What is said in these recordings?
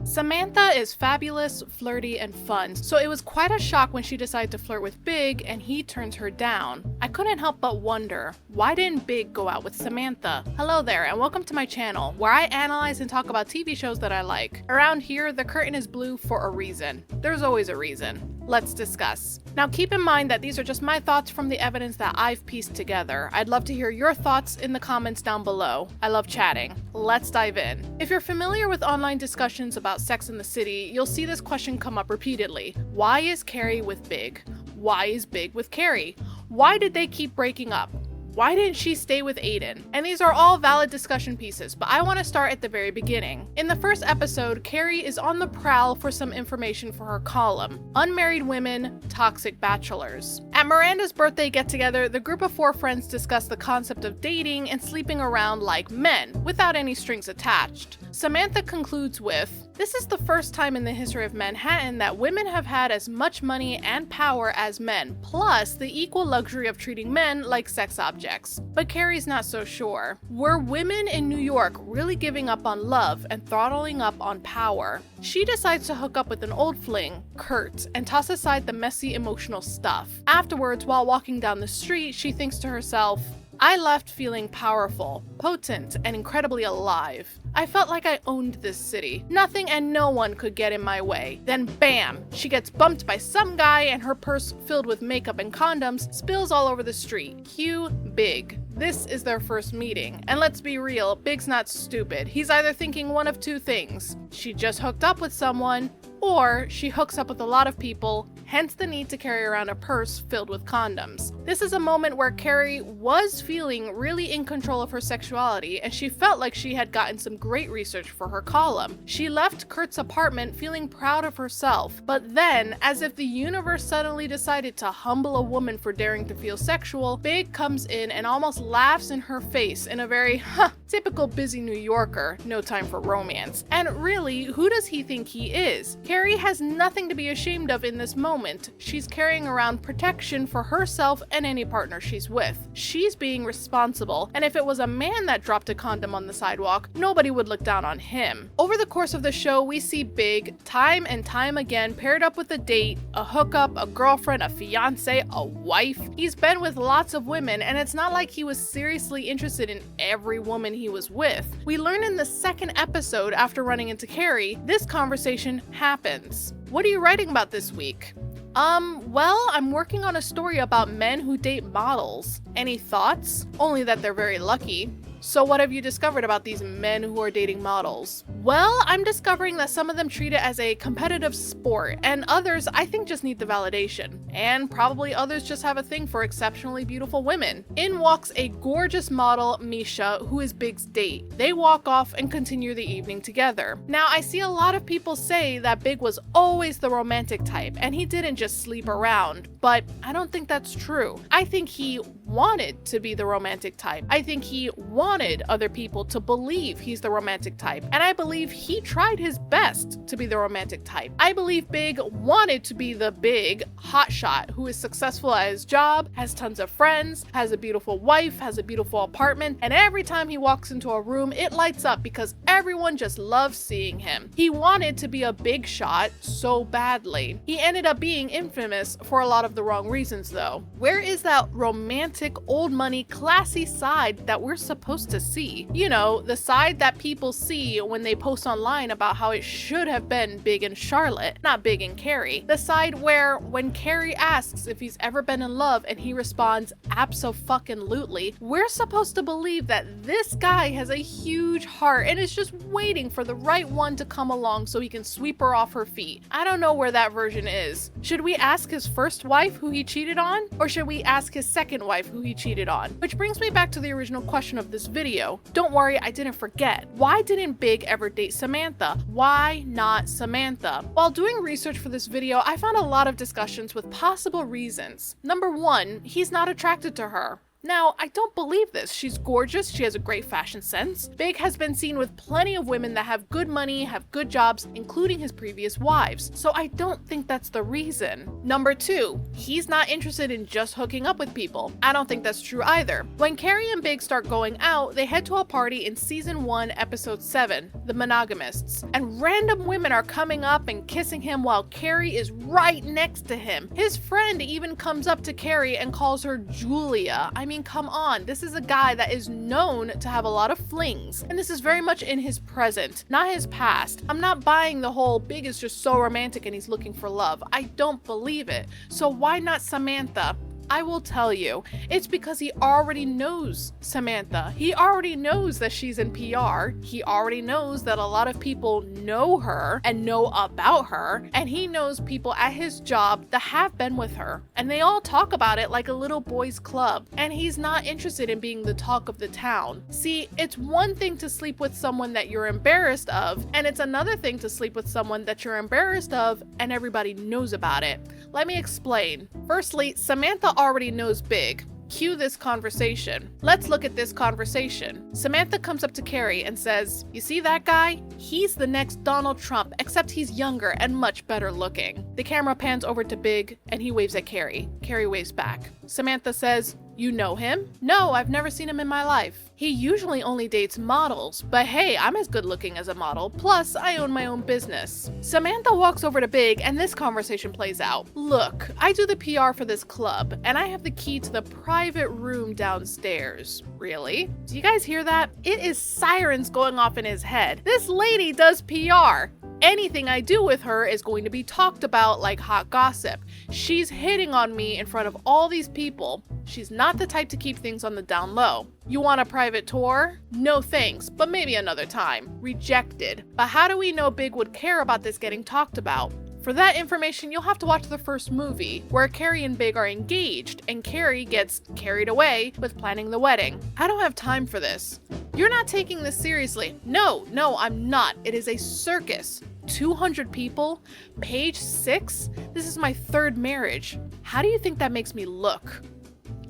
Samantha is fabulous, flirty, and fun, so it was quite a shock when she decided to flirt with Big and he turns her down. I couldn't help but wonder, why didn't Big go out with Samantha? Hello there, and welcome to my channel, where I analyze and talk about TV shows that I like. Around here, the curtain is blue for a reason. There's always a reason. Let's discuss. Now keep in mind that these are just my thoughts from the evidence that I've pieced together. I'd love to hear your thoughts in the comments down below. I love chatting. Let's dive in. If you're familiar with online discussions about Sex in the City, you'll see this question come up repeatedly. Why is Carrie with Big? Why is Big with Carrie? Why did they keep breaking up? Why didn't she stay with Aiden? And these are all valid discussion pieces, but I want to start at the very beginning. In the first episode, Carrie is on the prowl for some information for her column, Unmarried Women, Toxic Bachelors. At Miranda's birthday get-together, the group of 4 friends discuss the concept of dating and sleeping around like men, without any strings attached. Samantha concludes with, "This is the first time in the history of Manhattan that women have had as much money and power as men, plus the equal luxury of treating men like sex objects." But Carrie's not so sure. Were women in New York really giving up on love and throttling up on power? She decides to hook up with an old fling, Kurt, and toss aside the messy emotional stuff. Afterwards, while walking down the street, she thinks to herself, "I left feeling powerful, potent, and incredibly alive. I felt like I owned this city. Nothing and no one could get in my way." Then bam! She gets bumped by some guy and her purse filled with makeup and condoms spills all over the street. Cue Big. This is their first meeting. And let's be real, Big's not stupid. He's either thinking one of 2 things. She just hooked up with someone, or she hooks up with a lot of people, hence the need to carry around a purse filled with condoms. This is a moment where Carrie was feeling really in control of her sexuality, and she felt like she had gotten some great research for her column. She left Kurt's apartment feeling proud of herself, but then, as if the universe suddenly decided to humble a woman for daring to feel sexual, Big comes in and almost laughs in her face in a very, typical busy New Yorker, no time for romance. And really, who does he think he is? Carrie has nothing to be ashamed of in this moment. She's carrying around protection for herself and any partner she's with. She's being responsible, and if it was a man that dropped a condom on the sidewalk, nobody would look down on him. Over the course of the show, we see Big, time and time again, paired up with a date, a hookup, a girlfriend, a fiance, a wife. He's been with lots of women, and it's not like he was seriously interested in every woman he was with. We learn in the second episode, after running into Carrie, this conversation happens. What are you writing about this week? Well, I'm working on a story about men who date models. Any thoughts? Only that they're very lucky. So what have you discovered about these men who are dating models? Well, I'm discovering that some of them treat it as a competitive sport, and others I think just need the validation. And probably others just have a thing for exceptionally beautiful women. In walks a gorgeous model, Misha, who is Big's date. They walk off and continue the evening together. Now, I see a lot of people say that Big was always the romantic type, and he didn't just sleep around, but I don't think that's true. I think he wanted to be the romantic type. I think he wanted other people to believe he's the romantic type, and I believe he tried his best to be the romantic type. I believe Big wanted to be the big hotshot who is successful at his job, has tons of friends, has a beautiful wife, has a beautiful apartment, and every time he walks into a room, it lights up because everyone just loves seeing him. He wanted to be a big shot so badly. He ended up being infamous for a lot of the wrong reasons though. Where is that romantic, old money, classy side that we're supposed to see? You know, the side that people see when they post online about how it should have been Big and Charlotte, not Big and Carrie. The side where when Carrie asks if he's ever been in love and he responds abso-fucking-lutely, we're supposed to believe that this guy has a huge heart and is just waiting for the right one to come along so he can sweep her off her feet. I don't know where that version is. Should we ask his first wife who he cheated on? Or should we ask his second wife who he cheated on? Which brings me back to the original question of this video. Don't worry, I didn't forget. Why didn't Big ever date Samantha? Why not Samantha? While doing research for this video, I found a lot of discussions with possible reasons. Number 1, he's not attracted to her. Now, I don't believe this. She's gorgeous, she has a great fashion sense. Big has been seen with plenty of women that have good money, have good jobs, including his previous wives, so I don't think that's the reason. Number 2, he's not interested in just hooking up with people. I don't think that's true either. When Carrie and Big start going out, they head to a party in season 1, episode 7, The Monogamists, and random women are coming up and kissing him while Carrie is right next to him. His friend even comes up to Carrie and calls her Julia. I mean, come on, this is a guy that is known to have a lot of flings, and this is very much in his present, not his past. I'm not buying the whole Big is just so romantic and he's looking for love. I don't believe it. So why not Samantha? I will tell you, it's because he already knows Samantha. He already knows that she's in PR. He already knows that a lot of people know her and know about her, and he knows people at his job that have been with her, and they all talk about it like a little boys club, and he's not interested in being the talk of the town. See, it's one thing to sleep with someone that you're embarrassed of, and it's another thing to sleep with someone that you're embarrassed of and everybody knows about it. Let me explain. Firstly, Samantha already knows Big. Cue this conversation. Let's look at this conversation. Samantha comes up to Carrie and says, "You see that guy? He's the next Donald Trump, except he's younger and much better looking." The camera pans over to Big and he waves at Carrie. Carrie waves back. Samantha says, "You know him?" "No, I've never seen him in my life. He usually only dates models, but hey, I'm as good looking as a model, plus I own my own business." Samantha walks over to Big and this conversation plays out. "Look, I do the PR for this club, and I have the key to the private room downstairs." Really? Do you guys hear that? It is sirens going off in his head. This lady does PR. Anything I do with her is going to be talked about like hot gossip. She's hitting on me in front of all these people. She's not the type to keep things on the down low. "You want a private tour?" "No thanks, but maybe another time." Rejected. But how do we know Big would care about this getting talked about? For that information, you'll have to watch the first movie, where Carrie and Big are engaged, and Carrie gets carried away with planning the wedding. I don't have time for this. "You're not taking this seriously." No, I'm not. It is a circus. 200 people? Page 6? This is my 3rd marriage. How do you think that makes me look?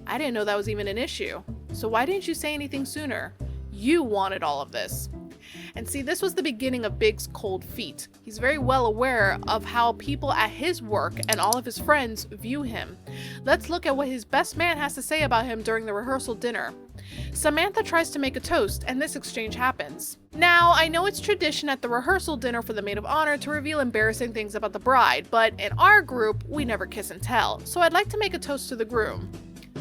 I didn't know that was even an issue. So why didn't you say anything sooner? You wanted all of this. And see, this was the beginning of Big's cold feet. He's very well aware of how people at his work and all of his friends view him. Let's look at what his best man has to say about him during the rehearsal dinner. Samantha tries to make a toast, and this exchange happens. Now, I know it's tradition at the rehearsal dinner for the maid of honor to reveal embarrassing things about the bride, but in our group, we never kiss and tell, so I'd like to make a toast to the groom.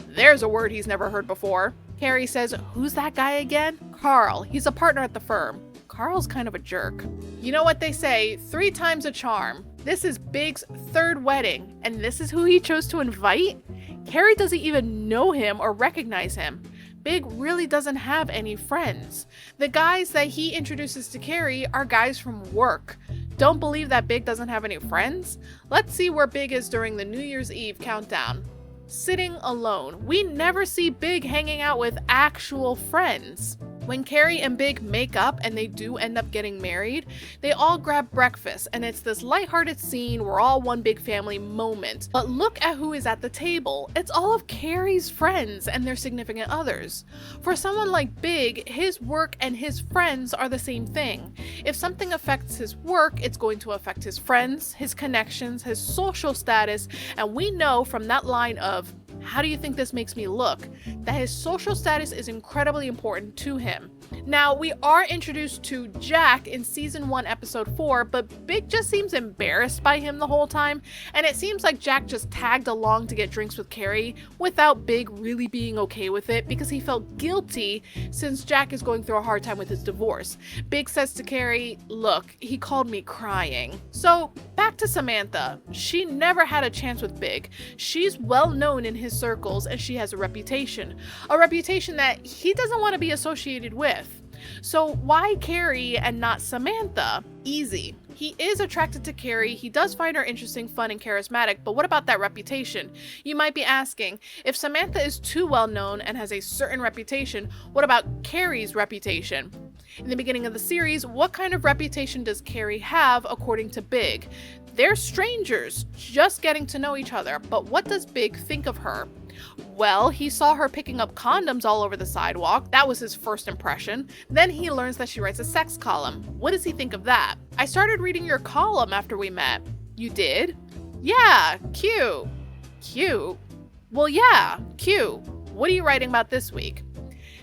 There's a word he's never heard before. Carrie says, "Who's that guy again?" "Carl. He's a partner at the firm." Carl's kind of a jerk. You know what they say, 3 times a charm. This is Big's 3rd wedding, and this is who he chose to invite? Carrie doesn't even know him or recognize him. Big really doesn't have any friends. The guys that he introduces to Carrie are guys from work. Don't believe that Big doesn't have any friends? Let's see where Big is during the New Year's Eve countdown. Sitting alone. We never see Big hanging out with actual friends. When Carrie and Big make up and they do end up getting married, they all grab breakfast, and it's this lighthearted scene, we're all one big family moment. But look at who is at the table. It's all of Carrie's friends and their significant others. For someone like Big, his work and his friends are the same thing. If something affects his work, it's going to affect his friends, his connections, his social status, and we know from that line of, "How do you think this makes me look?" that his social status is incredibly important to him. Now, we are introduced to Jack in season 1, episode 4, but Big just seems embarrassed by him the whole time, and it seems like Jack just tagged along to get drinks with Carrie without Big really being okay with it because he felt guilty since Jack is going through a hard time with his divorce. Big says to Carrie, "Look, he called me crying." So, back to Samantha. She never had a chance with Big. She's well known in his circles and she has a reputation that he doesn't want to be associated with. So why Carrie and not Samantha? Easy. He is attracted to Carrie, he does find her interesting, fun, and charismatic, but what about that reputation? You might be asking, if Samantha is too well known and has a certain reputation, what about Carrie's reputation? In the beginning of the series, what kind of reputation does Carrie have according to Big? They're strangers, just getting to know each other, but what does Big think of her? Well, he saw her picking up condoms all over the sidewalk. That was his first impression. Then he learns that she writes a sex column. What does he think of that? I started reading your column after we met. You did? Yeah, cute. Cute? Well, yeah, cute. What are you writing about this week?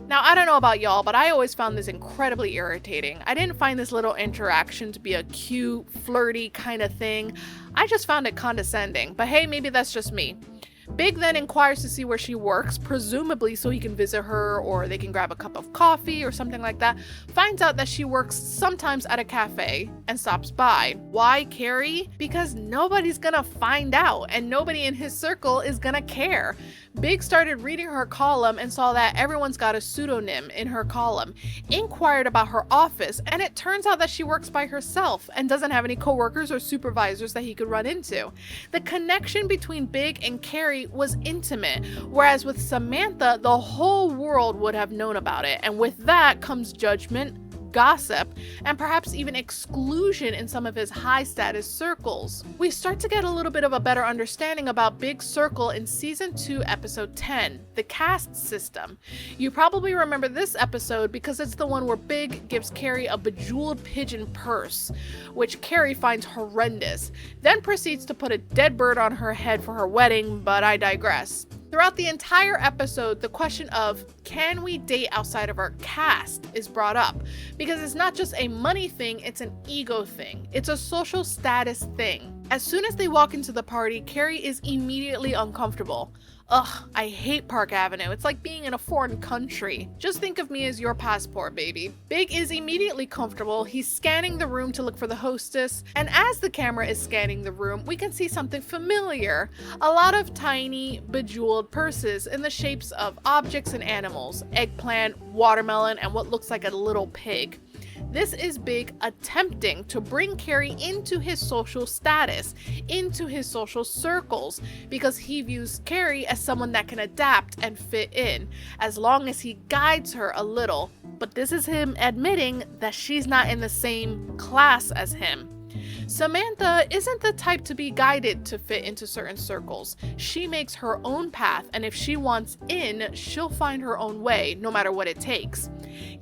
Now, I don't know about y'all, but I always found this incredibly irritating. I didn't find this little interaction to be a cute, flirty kind of thing. I just found it condescending, but hey, maybe that's just me. Big then inquires to see where she works, presumably so he can visit her or they can grab a cup of coffee or something like that. Finds out that she works sometimes at a cafe and stops by. Why Carrie? Because nobody's gonna find out and nobody in his circle is gonna care. Big started reading her column and saw that everyone's got a pseudonym in her column. Inquired about her office, and it turns out that she works by herself and doesn't have any coworkers or supervisors that he could run into. The connection between Big and Carrie was intimate, whereas with Samantha, the whole world would have known about it, and with that comes judgment, gossip, and perhaps even exclusion in some of his high status circles. We start to get a little bit of a better understanding about Big's circle in season 2, episode 10, the caste system. You probably remember this episode because it's the one where Big gives Carrie a bejeweled pigeon purse, which Carrie finds horrendous, then proceeds to put a dead bird on her head for her wedding, but I digress. Throughout the entire episode, the question of, can we date outside of our caste, is brought up, because it's not just a money thing, it's an ego thing. It's a social status thing. As soon as they walk into the party, Carrie is immediately uncomfortable. Ugh, I hate Park Avenue. It's like being in a foreign country. Just think of me as your passport, baby. Big is immediately comfortable. He's scanning the room to look for the hostess, and as the camera is scanning the room, we can see something familiar. A lot of tiny, bejeweled purses in the shapes of objects and animals, eggplant, watermelon, and what looks like a little pig. This is Big attempting to bring Carrie into his social status, into his social circles, because he views Carrie as someone that can adapt and fit in, as long as he guides her a little. But this is him admitting that she's not in the same class as him. Samantha isn't the type to be guided to fit into certain circles. She makes her own path, and if she wants in, she'll find her own way, no matter what it takes.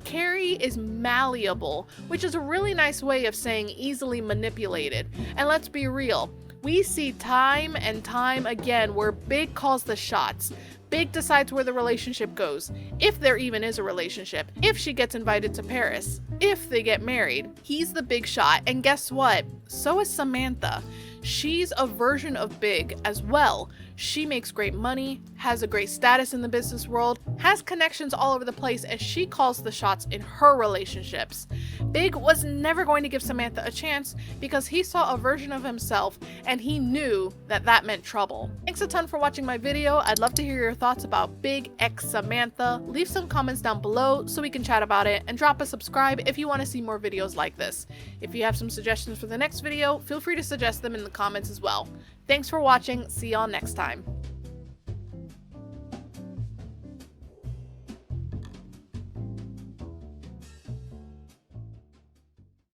Carrie is malleable, which is a really nice way of saying easily manipulated. And let's be real, we see time and time again where Big calls the shots. Big decides where the relationship goes, if there even is a relationship, if she gets invited to Paris, if they get married. He's the big shot, and guess what? So is Samantha. She's a version of Big as well. She makes great money, has a great status in the business world, has connections all over the place, and she calls the shots in her relationships. Big was never going to give Samantha a chance because he saw a version of himself and he knew that that meant trouble. Thanks a ton for watching my video. I'd love to hear your thoughts about Big x Samantha. Leave some comments down below so we can chat about it, and drop a subscribe if you want to see more videos like this. If you have some suggestions for the next video, feel free to suggest them in the comments as well. Thanks for watching. See y'all next time.